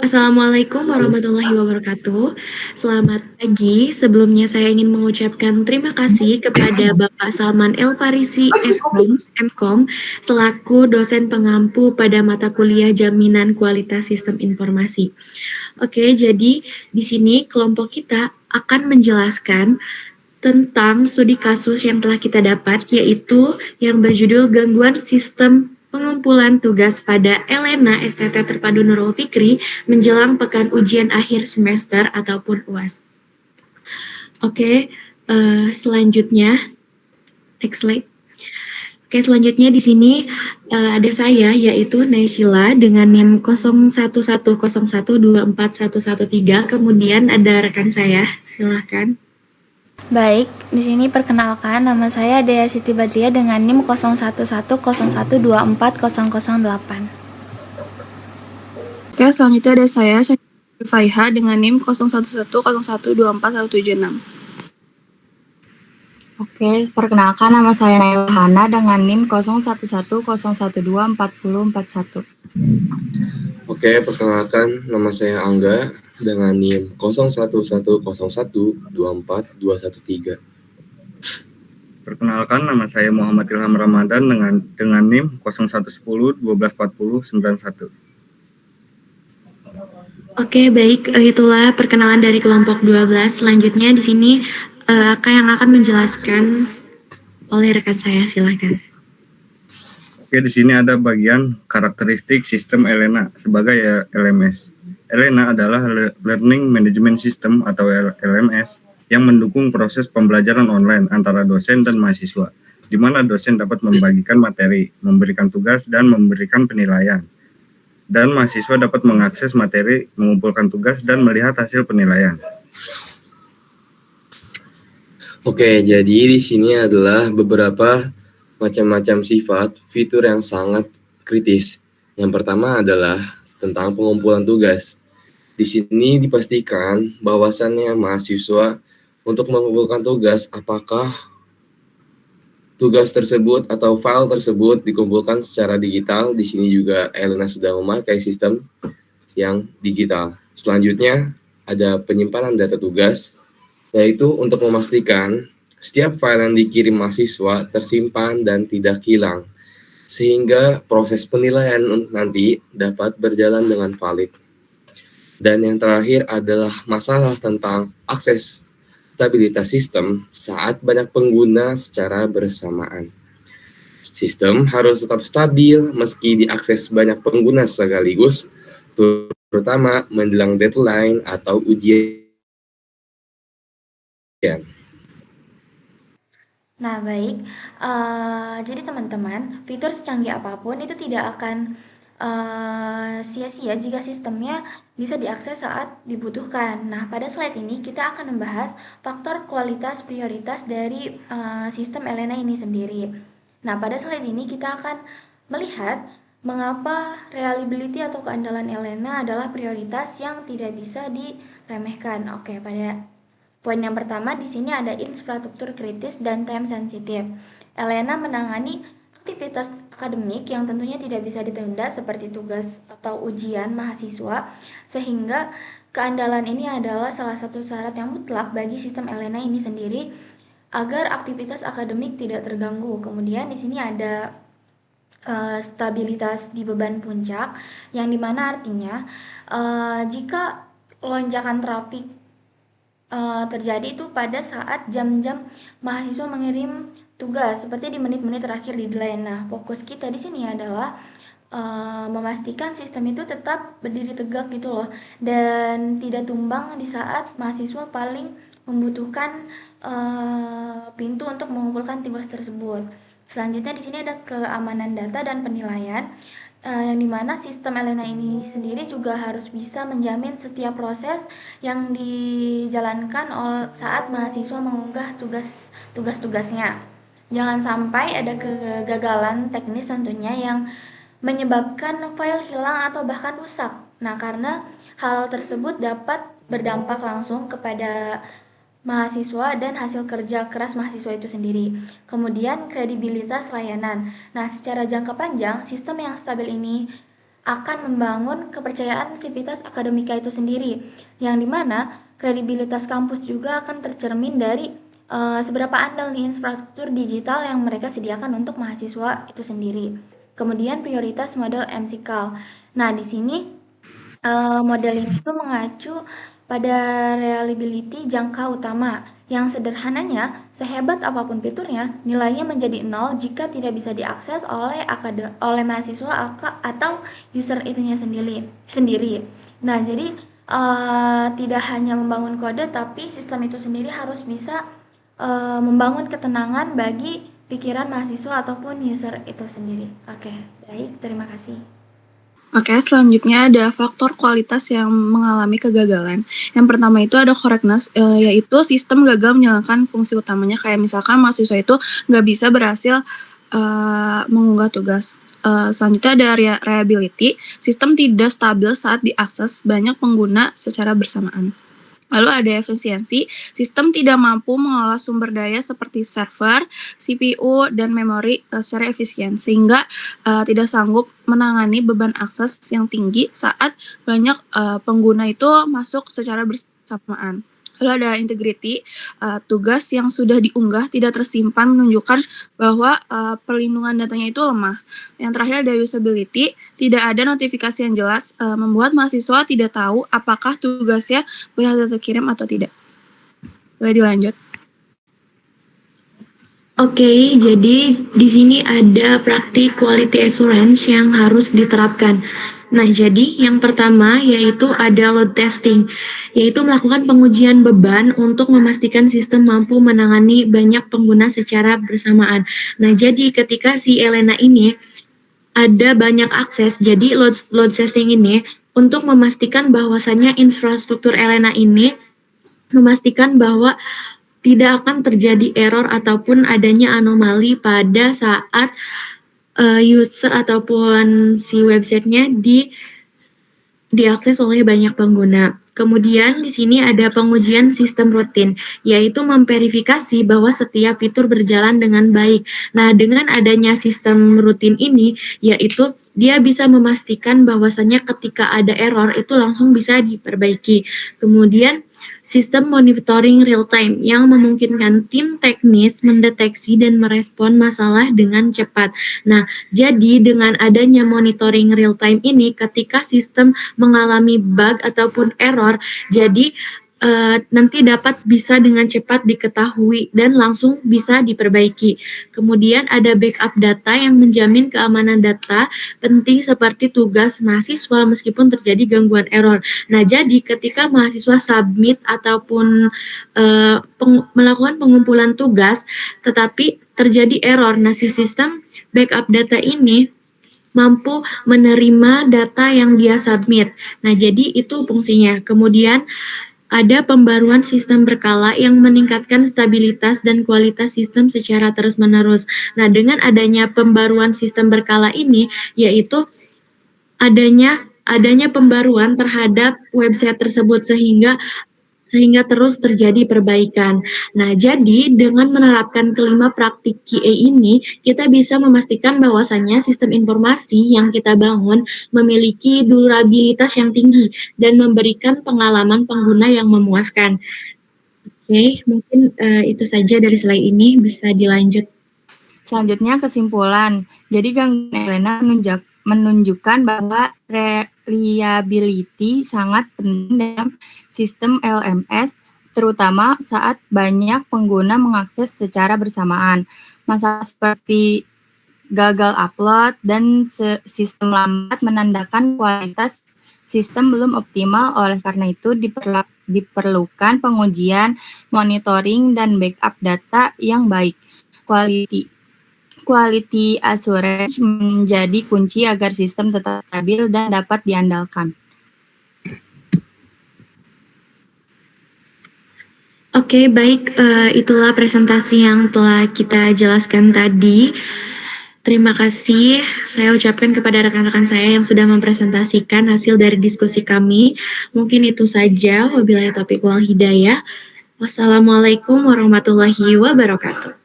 Assalamualaikum warahmatullahi wabarakatuh. Selamat pagi. Sebelumnya saya ingin mengucapkan terima kasih kepada Bapak Salman El Farisi MKOM selaku dosen pengampu pada mata kuliah Jaminan Kualitas Sistem Informasi. Oke, jadi di sini kelompok kita akan menjelaskan tentang studi kasus yang telah kita dapat, yaitu yang berjudul Gangguan Sistem Pengumpulan Tugas pada Elena STT Terpadu Nurul Fikri menjelang pekan ujian akhir semester ataupun UAS. Oke, selanjutnya, next slide. Oke, selanjutnya di sini ada saya, yaitu Naysila dengan NIM 0110124113. Kemudian ada rekan saya, silahkan. Baik, di sini perkenalkan nama saya Dea Siti Badriah dengan NIM 0110124008. Oke, selanjutnya ada saya Faiha dengan NIM 0110124176. Oke, perkenalkan nama saya Naila Hana dengan NIM 0110124041. Oke, perkenalkan nama saya Angga dengan NIM 0110124213. Perkenalkan nama saya Muhammad Ilham Ramadan dengan NIM 0110124091. Oke, baik, itulah perkenalan dari kelompok 12. Selanjutnya di sini yang akan menjelaskan oleh rekan saya, silakan. Oke, di sini ada bagian karakteristik sistem Elena sebagai LMS. Elena adalah Learning Management System atau LMS yang mendukung proses pembelajaran online antara dosen dan mahasiswa, di mana dosen dapat membagikan materi, memberikan tugas, dan memberikan penilaian. Dan mahasiswa dapat mengakses materi, mengumpulkan tugas, dan melihat hasil penilaian. Oke, jadi di sini adalah beberapa macam-macam sifat fitur yang sangat kritis. Yang pertama adalah tentang pengumpulan tugas. Di sini dipastikan bahwasannya mahasiswa untuk mengumpulkan tugas, apakah tugas tersebut atau file tersebut dikumpulkan secara digital. Di sini juga Elena sudah memakai sistem yang digital. Selanjutnya ada penyimpanan data tugas, yaitu untuk memastikan setiap file yang dikirim mahasiswa tersimpan dan tidak hilang, sehingga proses penilaian nanti dapat berjalan dengan valid. Dan yang terakhir adalah masalah tentang akses stabilitas sistem saat banyak pengguna secara bersamaan. Sistem harus tetap stabil meski diakses banyak pengguna sekaligus, terutama menjelang deadline atau ujian. Nah, baik. Jadi teman-teman, fitur secanggih apapun itu tidak akan sia-sia jika sistemnya bisa diakses saat dibutuhkan. Nah, pada slide ini kita akan membahas faktor kualitas prioritas dari sistem Elena ini sendiri. Nah, pada slide ini kita akan melihat mengapa reliability atau keandalan Elena adalah prioritas yang tidak bisa diremehkan. Oke, pada poin yang pertama di sini ada infrastruktur kritis dan time sensitif. Elena menangani aktivitas akademik yang tentunya tidak bisa ditunda seperti tugas atau ujian mahasiswa, sehingga keandalan ini adalah salah satu syarat yang mutlak bagi sistem Elena ini sendiri agar aktivitas akademik tidak terganggu. Kemudian di sini ada stabilitas di beban puncak, yang dimana artinya jika lonjakan trafik terjadi itu pada saat jam-jam mahasiswa mengirim tugas seperti di menit-menit terakhir deadline. Nah, fokus kita di sini adalah memastikan sistem itu tetap berdiri tegak gitu loh, dan tidak tumbang di saat mahasiswa paling membutuhkan pintu untuk mengumpulkan tugas tersebut. Selanjutnya di sini ada keamanan data dan penilaian, yang dimana sistem Elena ini sendiri juga harus bisa menjamin setiap proses yang dijalankan saat mahasiswa mengunggah tugas-tugasnya. Jangan sampai ada kegagalan teknis tentunya yang menyebabkan file hilang atau bahkan rusak. Nah, karena hal tersebut dapat berdampak langsung kepada mahasiswa dan hasil kerja keras mahasiswa itu sendiri. Kemudian kredibilitas layanan. Nah, secara jangka panjang, sistem yang stabil ini akan membangun kepercayaan sivitas akademika itu sendiri, yang dimana kredibilitas kampus juga akan tercermin dari seberapa andal nih infrastruktur digital yang mereka sediakan untuk mahasiswa itu sendiri. Kemudian prioritas model MCCAL. Nah, di sini model ini tuh mengacu pada reliability jangka utama yang sederhananya sehebat apapun fiturnya, nilainya menjadi 0 jika tidak bisa diakses oleh mahasiswa atau user itunya sendiri. Nah, jadi tidak hanya membangun kode, tapi sistem itu sendiri harus bisa membangun ketenangan bagi pikiran mahasiswa ataupun user itu sendiri. Oke, baik, terima kasih. Oke, selanjutnya ada faktor kualitas yang mengalami kegagalan. Yang pertama itu ada correctness, yaitu sistem gagal menjalankan fungsi utamanya, kayak misalkan mahasiswa itu nggak bisa berhasil mengunggah tugas. Selanjutnya ada reliability, sistem tidak stabil saat diakses banyak pengguna secara bersamaan. Lalu ada efisiensi, sistem tidak mampu mengolah sumber daya seperti server, CPU, dan memori secara efisien, sehingga tidak sanggup menangani beban akses yang tinggi saat banyak pengguna itu masuk secara bersamaan. Lalu ada integrity, tugas yang sudah diunggah tidak tersimpan menunjukkan bahwa perlindungan datanya itu lemah. Yang terakhir ada usability, tidak ada notifikasi yang jelas, membuat mahasiswa tidak tahu apakah tugasnya berhasil terkirim atau tidak. Boleh dilanjut. Oke, jadi di sini ada praktik quality assurance yang harus diterapkan. Nah, jadi yang pertama yaitu ada load testing, yaitu melakukan pengujian beban untuk memastikan sistem mampu menangani banyak pengguna secara bersamaan. Nah, jadi ketika si Elena ini ada banyak akses, jadi load testing ini untuk memastikan bahwasannya infrastruktur Elena ini memastikan bahwa tidak akan terjadi error ataupun adanya anomali pada saat user ataupun si websitenya diakses oleh banyak pengguna. Kemudian di sini ada pengujian sistem rutin, yaitu memverifikasi bahwa setiap fitur berjalan dengan baik. Nah, dengan adanya sistem rutin ini, yaitu dia bisa memastikan bahwasannya ketika ada error itu langsung bisa diperbaiki. Kemudian sistem monitoring real time yang memungkinkan tim teknis mendeteksi dan merespon masalah dengan cepat. Nah, jadi dengan adanya monitoring real time ini, ketika sistem mengalami bug ataupun error, jadi nanti dapat bisa dengan cepat diketahui dan langsung bisa diperbaiki. Kemudian ada backup data yang menjamin keamanan data penting seperti tugas mahasiswa meskipun terjadi gangguan error. Nah, jadi ketika mahasiswa submit ataupun melakukan pengumpulan tugas tetapi terjadi error, nah si sistem backup data ini mampu menerima data yang dia submit. Nah, jadi itu fungsinya. Kemudian ada pembaruan sistem berkala yang meningkatkan stabilitas dan kualitas sistem secara terus-menerus. Nah, dengan adanya pembaruan sistem berkala ini, yaitu adanya pembaruan terhadap website tersebut sehingga terus terjadi perbaikan. Nah, jadi dengan menerapkan kelima praktik QA ini, kita bisa memastikan bahwasannya sistem informasi yang kita bangun memiliki durabilitas yang tinggi dan memberikan pengalaman pengguna yang memuaskan. Oke, mungkin itu saja dari slide ini, bisa dilanjut. Selanjutnya kesimpulan. Jadi gangguan Elena menunjukkan bahwa reliability sangat penting dalam sistem LMS, terutama saat banyak pengguna mengakses secara bersamaan. Masalah seperti gagal upload dan sistem lambat menandakan kualitas sistem belum optimal. Oleh karena itu diperlukan pengujian, monitoring, dan backup data yang baik. Quality assurance menjadi kunci agar sistem tetap stabil dan dapat diandalkan. Oke, baik. Itulah presentasi yang telah kita jelaskan tadi. Terima kasih saya ucapkan kepada rekan-rekan saya yang sudah mempresentasikan hasil dari diskusi kami. Mungkin itu saja. Wabillahi taufiq wal hidayah. Wassalamualaikum warahmatullahi wabarakatuh.